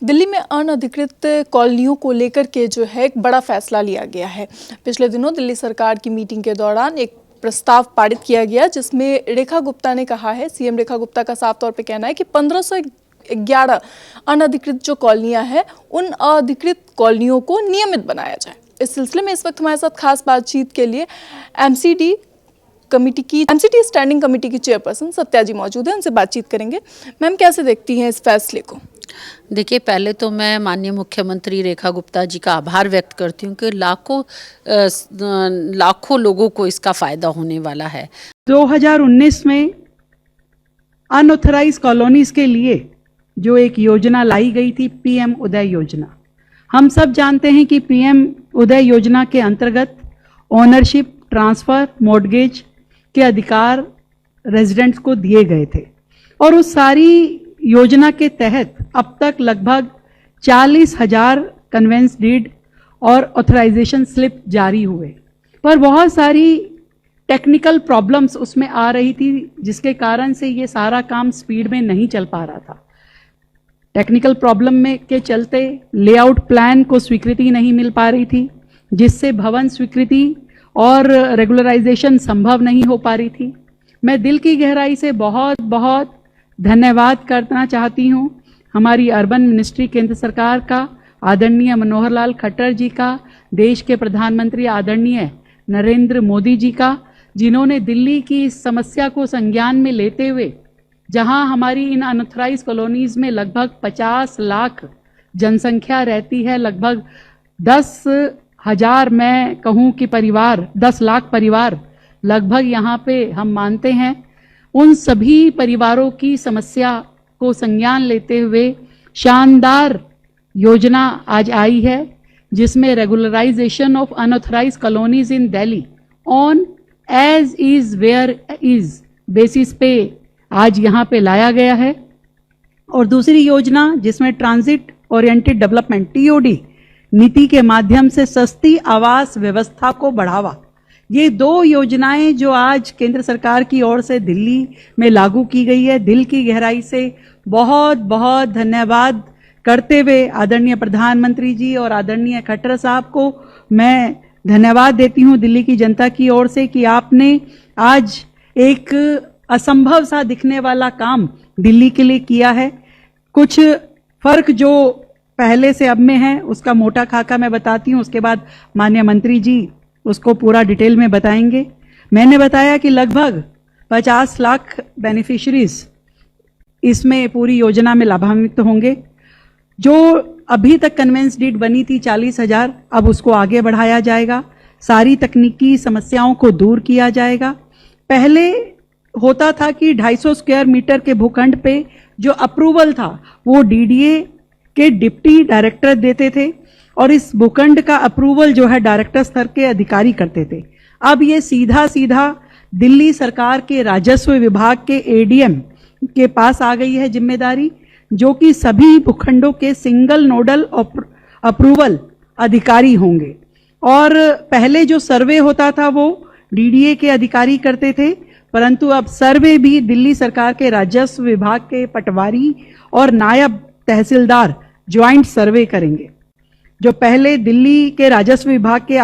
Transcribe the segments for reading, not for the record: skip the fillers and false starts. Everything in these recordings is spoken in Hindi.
दिल्ली में अनधिकृत कॉलोनियों को लेकर के जो है एक बड़ा फैसला लिया गया है। पिछले दिनों दिल्ली सरकार की मीटिंग के दौरान एक प्रस्ताव पारित किया गया जिसमें रेखा गुप्ता ने कहा है, सीएम रेखा गुप्ता का साफ तौर पे कहना है कि 1511 अनधिकृत जो कॉलोनियां हैं उन अनधिकृत कॉलोनियों को नियमित बनाया जाए। इस सिलसिले में इस वक्त हमारे साथ खास बातचीत के लिए एमसीडी स्टैंडिंग कमेटी की चेयरपर्सन सत्या जी मौजूद है, उनसे बातचीत करेंगे। मैम, कैसे देखती हैं इस फैसले को? देखिए, पहले तो मैं माननीय मुख्यमंत्री रेखा गुप्ता जी का आभार व्यक्त करती हूँ कि लाखों लोगों को इसका फ़ायदा होने वाला है। 2019 में अनऑथराइज कॉलोनीज के लिए जो एक योजना लाई गई थी, पीएम उदय योजना। हम सब जानते हैं कि पीएम उदय योजना के अंतर्गत ओनरशिप, ट्रांसफ़र, मॉर्गेज के अधिकार रेजिडेंट्स को दिए गए थे और उस सारी योजना के तहत अब तक लगभग 40,000 कन्वेंस डीड और ऑथराइजेशन स्लिप जारी हुए, पर बहुत सारी टेक्निकल प्रॉब्लम्स उसमें आ रही थी जिसके कारण से ये सारा काम स्पीड में नहीं चल पा रहा था। टेक्निकल प्रॉब्लम में के चलते लेआउट प्लान को स्वीकृति नहीं मिल पा रही थी, जिससे भवन स्वीकृति और रेगुलराइजेशन संभव नहीं हो पा रही थी। मैं दिल की गहराई से बहुत बहुत धन्यवाद करना चाहती हूँ हमारी अर्बन मिनिस्ट्री केंद्र सरकार का, आदरणीय मनोहर लाल खट्टर जी का, देश के प्रधानमंत्री आदरणीय नरेंद्र मोदी जी का, जिन्होंने दिल्ली की इस समस्या को संज्ञान में लेते हुए, जहां हमारी इन अनऑथराइज कॉलोनीज में लगभग 50 लाख जनसंख्या रहती है, लगभग 10,000 मैं कहूँ कि परिवार, 10 लाख परिवार लगभग यहाँ पे हम मानते हैं, उन सभी परिवारों की समस्या को संज्ञान लेते हुए शानदार योजना आज आई है, जिसमें regularization of unauthorized colonies in Delhi on as is where is basis पे आज यहाँ पे लाया गया है। और दूसरी योजना जिसमें ट्रांजिट ओरिएंटेड डेवलपमेंट टीओडी नीति के माध्यम से सस्ती आवास व्यवस्था को बढ़ावा, ये दो योजनाएं जो आज केंद्र सरकार की ओर से दिल्ली में लागू की गई है, दिल की गहराई से बहुत बहुत धन्यवाद करते हुए आदरणीय प्रधानमंत्री जी और आदरणीय खट्टर साहब को मैं धन्यवाद देती हूं दिल्ली की जनता की ओर से कि आपने आज एक असंभव सा दिखने वाला काम दिल्ली के लिए किया है। कुछ फर्क जो पहले से अब में है उसका मोटा खाका मैं बताती हूं, उसके बाद माननीय मंत्री जी उसको पूरा डिटेल में बताएंगे। मैंने बताया कि लगभग 50 लाख बेनिफिशरीज इसमें पूरी योजना में लाभान्वित होंगे। जो अभी तक कन्वेंस डीड बनी थी 40,000, अब उसको आगे बढ़ाया जाएगा। सारी तकनीकी समस्याओं को दूर किया जाएगा। पहले होता था कि 250 स्क्वायर मीटर के भूखंड पे जो अप्रूवल था वो डीडीए के डिप्टी डायरेक्टर देते थे और इस भूखंड का अप्रूवल जो है डायरेक्टर स्तर के अधिकारी करते थे। अब ये सीधा सीधा दिल्ली सरकार के राजस्व विभाग के एडीएम के पास आ गई है जिम्मेदारी, जो कि सभी भूखंडों के सिंगल नोडल अप्रूवल अधिकारी होंगे। और पहले जो सर्वे होता था वो डीडीए के अधिकारी करते थे, परंतु अब सर्वे भी दिल्ली सरकार के राजस्व विभाग के पटवारी और नायब तहसीलदार ज्वाइंट सर्वे करेंगे। जो पहले दिल्ली के राजस्व विभाग के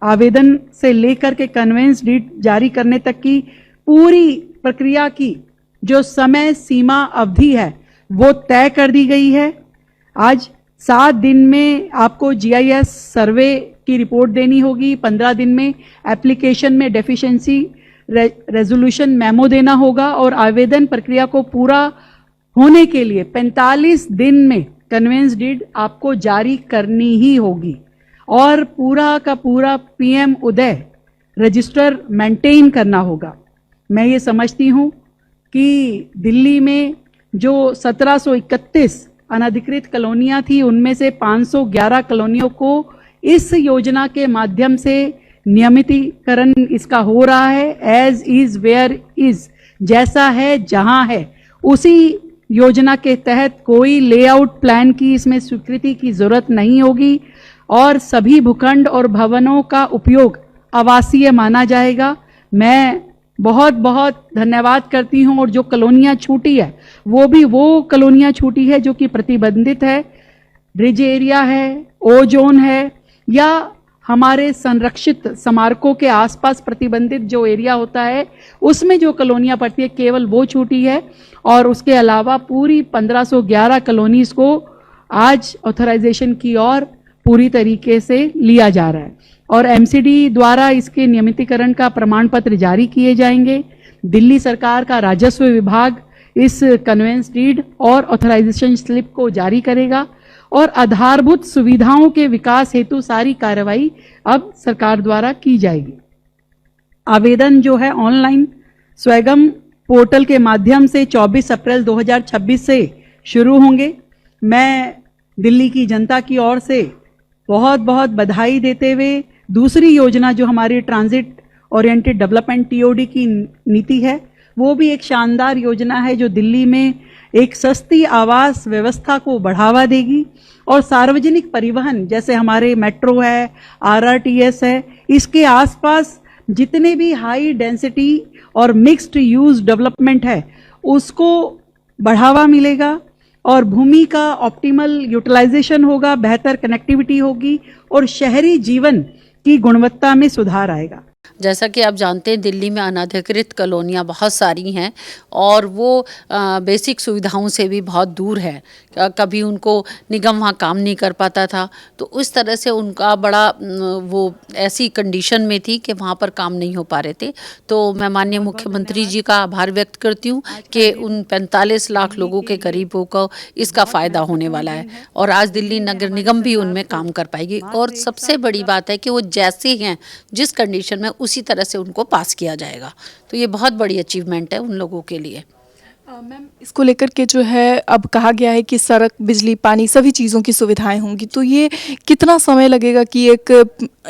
आवेदन से लेकर के कन्वेंस डीड जारी करने तक की पूरी प्रक्रिया की जो समय सीमा अवधि है वो तय कर दी गई है। आज 7 दिन में आपको जीआईएस सर्वे की रिपोर्ट देनी होगी, 15 दिन में एप्लीकेशन में डेफिशिएंसी रेजोल्यूशन मेमो देना होगा और आवेदन प्रक्रिया को पूरा होने के लिए 45 दिन में कन्वेंस डीड आपको जारी करनी ही होगी और पूरा का पूरा पीएम उदय रजिस्टर मेंटेन करना होगा। मैं ये समझती हूँ कि दिल्ली में जो 1731 अनधिकृत कॉलोनियाँ थी, उनमें से 511 कॉलोनियों को इस योजना के माध्यम से नियमितीकरण इसका हो रहा है। एज इज वेयर इज, जैसा है जहाँ है उसी योजना के तहत कोई लेआउट प्लान की इसमें स्वीकृति की जरूरत नहीं होगी और सभी भूखंड और भवनों का उपयोग आवासीय माना जाएगा। मैं बहुत बहुत धन्यवाद करती हूं। और जो कॉलोनियां छूटी है वो भी वो कॉलोनियां छूटी है जो कि प्रतिबंधित है, रिज एरिया है, ओजोन है, या हमारे संरक्षित स्मारकों के आसपास प्रतिबंधित जो एरिया होता है उसमें जो कॉलोनियां पड़ती है केवल वो छूटी है। और उसके अलावा पूरी 1511 कॉलोनीज को आज ऑथराइजेशन की ओर पूरी तरीके से लिया जा रहा है और एमसीडी द्वारा इसके नियमितीकरण का प्रमाण पत्र जारी किए जाएंगे। दिल्ली सरकार का राजस्व विभाग इस कन्वेंस डीड और ऑथराइजेशन स्लिप को जारी करेगा और आधारभूत सुविधाओं के विकास हेतु सारी कार्रवाई अब सरकार द्वारा की जाएगी। आवेदन जो है ऑनलाइन स्वयं पोर्टल के माध्यम से 24 अप्रैल 2026 से शुरू होंगे। मैं दिल्ली की जनता की ओर से बहुत बहुत बधाई देते हुए दूसरी योजना जो हमारी ट्रांजिट ओरिएंटेड डेवलपमेंट टीओडी की नीति है वो भी एक शानदार योजना है जो दिल्ली में एक सस्ती आवास व्यवस्था को बढ़ावा देगी और सार्वजनिक परिवहन जैसे हमारे मेट्रो है, आरआरटीएस है, इसके आसपास जितने भी हाई डेंसिटी और मिक्स्ड यूज डेवलपमेंट है उसको बढ़ावा मिलेगा और भूमि का ऑप्टिमल यूटिलाइजेशन होगा, बेहतर कनेक्टिविटी होगी और शहरी जीवन की गुणवत्ता में सुधार आएगा। जैसा कि आप जानते हैं दिल्ली में अनधिकृत कॉलोनियाँ बहुत सारी हैं और वो बेसिक सुविधाओं से भी बहुत दूर है। कभी उनको निगम वहाँ काम नहीं कर पाता था तो उस तरह से उनका बड़ा वो ऐसी कंडीशन में थी कि वहाँ पर काम नहीं हो पा रहे थे। तो मैं माननीय मुख्यमंत्री जी का आभार व्यक्त करती हूँ कि उन 45 लाख लोगों के करीबों को इसका फ़ायदा होने वाला है और आज दिल्ली नगर निगम भी उनमें काम कर पाएगी। और सबसे बड़ी बात है कि वो जैसे हैं जिस कंडीशन में उसी तरह से उनको पास किया जाएगा। तो ये बहुत बड़ी अचीवमेंट है उन लोगों के लिए। मैम इसको लेकर के जो है अब कहा गया है कि सड़क, बिजली, पानी सभी चीज़ों की सुविधाएं होंगी, तो ये कितना समय लगेगा कि एक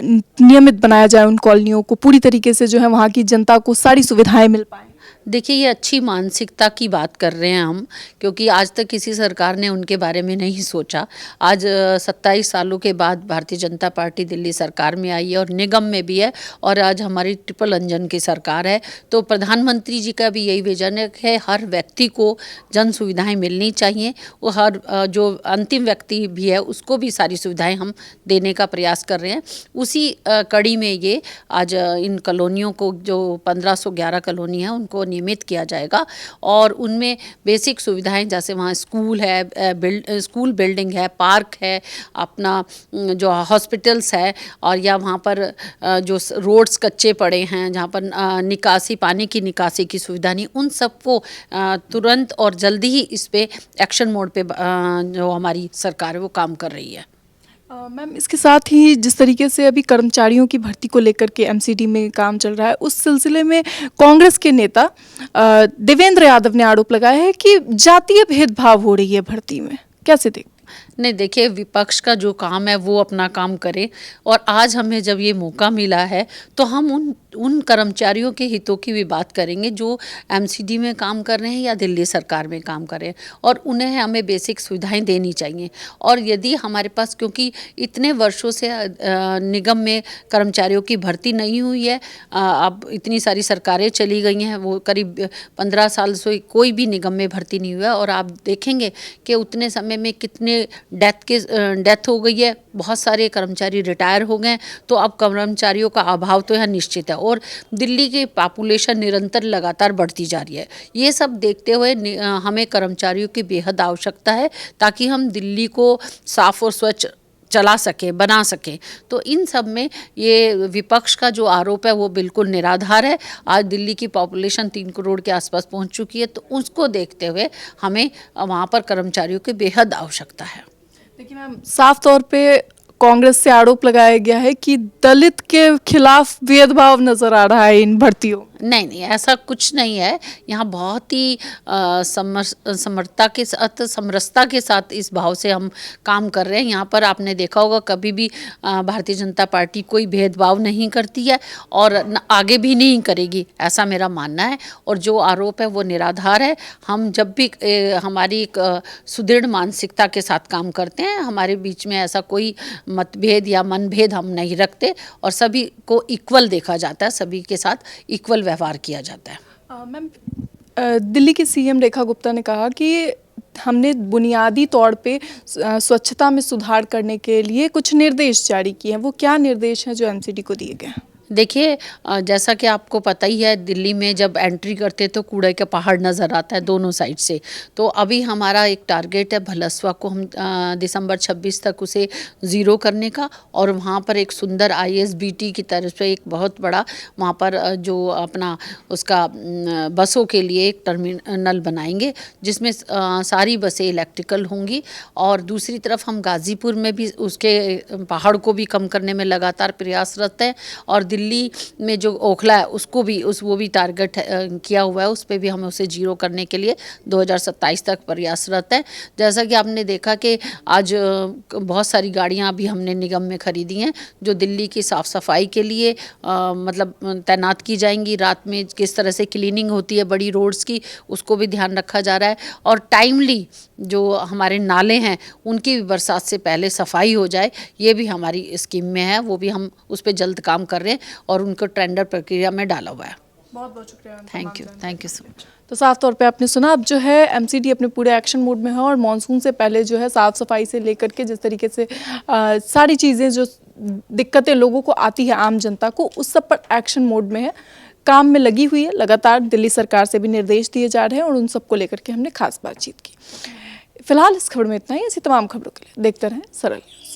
नियमित बनाया जाए उन कॉलोनियों को, पूरी तरीके से जो है वहाँ की जनता को सारी सुविधाएं मिल पाएँ? देखिए ये अच्छी मानसिकता की बात कर रहे हैं हम, क्योंकि आज तक किसी सरकार ने उनके बारे में नहीं सोचा। आज 27 सालों के बाद भारतीय जनता पार्टी दिल्ली सरकार में आई है और निगम में भी है और आज हमारी ट्रिपल इंजन की सरकार है। तो प्रधानमंत्री जी का भी यही विजन है कि हर व्यक्ति को जन सुविधाएं मिलनी चाहिए। वो हर जो अंतिम व्यक्ति भी है उसको भी सारी सुविधाएं हम देने का प्रयास कर रहे हैं। उसी कड़ी में ये आज इन कॉलोनियों को जो 1511 कॉलोनी है उनको नियमित किया जाएगा और उनमें बेसिक सुविधाएं जैसे वहाँ स्कूल है, स्कूल बिल्डिंग है, पार्क है, अपना जो हॉस्पिटल्स है और या वहाँ पर जो रोड्स कच्चे पड़े हैं जहाँ पर निकासी, पानी की निकासी की सुविधा नहीं, उन सबको तुरंत और जल्दी ही इस पे एक्शन मोड पे जो हमारी सरकार है वो काम कर रही है। मैम इसके साथ ही जिस तरीके से अभी कर्मचारियों की भर्ती को लेकर के एमसीडी में काम चल रहा है उस सिलसिले में कांग्रेस के नेता देवेंद्र यादव ने आरोप लगाया है कि जातीय भेदभाव हो रही है भर्ती में, कैसे देख? नहीं देखिए, विपक्ष का जो काम है वो अपना काम करे और आज हमें जब ये मौका मिला है तो हम उन कर्मचारियों के हितों की भी बात करेंगे जो एमसीडी में काम कर रहे हैं या दिल्ली सरकार में काम कर रहे हैं और उन्हें हमें बेसिक सुविधाएं देनी चाहिए। और यदि हमारे पास, क्योंकि इतने वर्षों से निगम में कर्मचारियों की भर्ती नहीं हुई है, अब इतनी सारी सरकारें चली गई हैं, वो करीब 15 साल से कोई भी निगम में भर्ती नहीं हुआ और आप देखेंगे कि उतने समय में कितने डेथ हो गई है, बहुत सारे कर्मचारी रिटायर हो गए। तो अब कर्मचारियों का अभाव तो यहाँ निश्चित है और दिल्ली की पॉपुलेशन निरंतर लगातार बढ़ती जा रही है। ये सब देखते हुए हमें कर्मचारियों की बेहद आवश्यकता है ताकि हम दिल्ली को साफ और स्वच्छ चला सके, बना सके। तो इन सब में ये विपक्ष का जो आरोप है वो बिल्कुल निराधार है। आज दिल्ली की पॉपुलेशन 3 करोड़ के आसपास पहुंच चुकी है, तो उसको देखते हुए हमें वहाँ पर कर्मचारियों की बेहद आवश्यकता है। देखिए मैम, साफ तौर पे कांग्रेस से आरोप लगाया गया है कि दलित के खिलाफ भेदभाव नजर आ रहा है इन भर्तियों। नहीं, ऐसा कुछ नहीं है। यहाँ बहुत ही समरसता के साथ इस भाव से हम काम कर रहे हैं। यहाँ पर आपने देखा होगा कभी भी भारतीय जनता पार्टी कोई भेदभाव नहीं करती है और आगे भी नहीं करेगी, ऐसा मेरा मानना है। और जो आरोप है वो निराधार है। हम जब भी हमारी एक सुदृढ़ मानसिकता के साथ काम करते हैं, हमारे बीच में ऐसा कोई मतभेद या मनभेद हम नहीं रखते और सभी को इक्वल देखा जाता है, सभी के साथ इक्वल व्यवहार किया जाता है। मैम दिल्ली की सीएम रेखा गुप्ता ने कहा कि हमने बुनियादी तौर पे स्वच्छता में सुधार करने के लिए कुछ निर्देश जारी किए हैं। वो क्या निर्देश हैं जो एमसीडी को दिए गए हैं? देखिए, जैसा कि आपको पता ही है, दिल्ली में जब एंट्री करते तो कूड़े का पहाड़ नज़र आता है दोनों साइड से। तो अभी हमारा एक टारगेट है भलसवा को हम दिसंबर 26 तक उसे ज़ीरो करने का, और वहाँ पर एक सुंदर ISBT की तरफ से एक बहुत बड़ा वहाँ पर जो अपना उसका बसों के लिए एक टर्मिनल बनाएंगे, जिसमें सारी बसें इलेक्ट्रिकल होंगी। और दूसरी तरफ हम गाज़ीपुर में भी उसके पहाड़ को भी कम करने में लगातार प्रयासरत हैं। और दिल्ली में जो ओखला है उसको भी वो भी टारगेट किया हुआ है, उस पर भी हमें उसे जीरो करने के लिए 2027 तक प्रयासरत है। जैसा कि आपने देखा कि आज बहुत सारी गाड़ियां अभी हमने निगम में खरीदी हैं जो दिल्ली की साफ़ सफाई के लिए मतलब तैनात की जाएंगी। रात में किस तरह से क्लीनिंग होती है बड़ी रोड्स की, उसको भी ध्यान रखा जा रहा है। और टाइमली जो हमारे नाले हैं उनकी भी बरसात से पहले सफाई हो जाए, ये भी हमारी स्कीम में है। वो भी हम उस पर जल्द काम कर रहे हैं और उनको टेंडर प्रक्रिया में डाला हुआ है। बहुत बहुत शुक्रिया। Thank you so much. तो साफ तौर पे आपने सुना, अब जो है एमसीडी अपने पूरे एक्शन मोड में है और मॉनसून से पहले जो है साफ़ सफाई से लेकर के जिस तरीके से सारी चीज़ें जो दिक्कतें लोगों को आती है आम जनता को, उस सब पर एक्शन मोड में है, काम में लगी हुई है। लगातार दिल्ली सरकार से भी निर्देश दिए जा रहे हैं और उन सबको लेकर के हमने खास बातचीत की। फिलहाल इस खबर में इतना ही। ऐसी तमाम खबरों के लिए देखते रहें सरल न्यूज़।